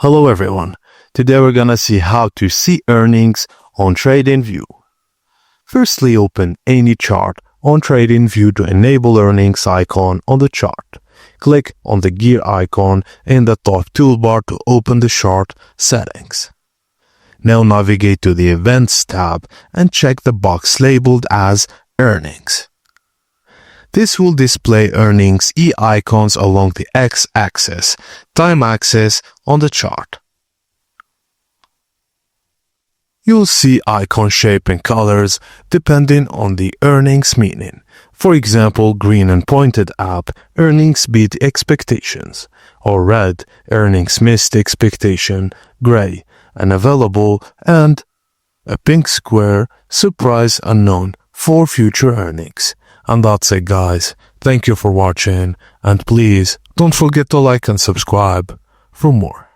Hello everyone. Today we're gonna see how to see earnings on TradingView. Firstly, open any chart on TradingView to enable earnings icon on the chart. Click on the gear icon in the top toolbar to open the chart settings. Now navigate to the Events tab and check the box labeled as Earnings. This will display earnings icons along the x-axis, time axis on the chart. You'll see icon shape and colors depending on the earnings meaning. For example, green and pointed up, earnings beat expectations, or red, earnings missed expectation, gray, unavailable, and a pink square, surprise unknown for future earnings. And that's it, guys. Thank you for watching, and please don't forget to like and subscribe for more.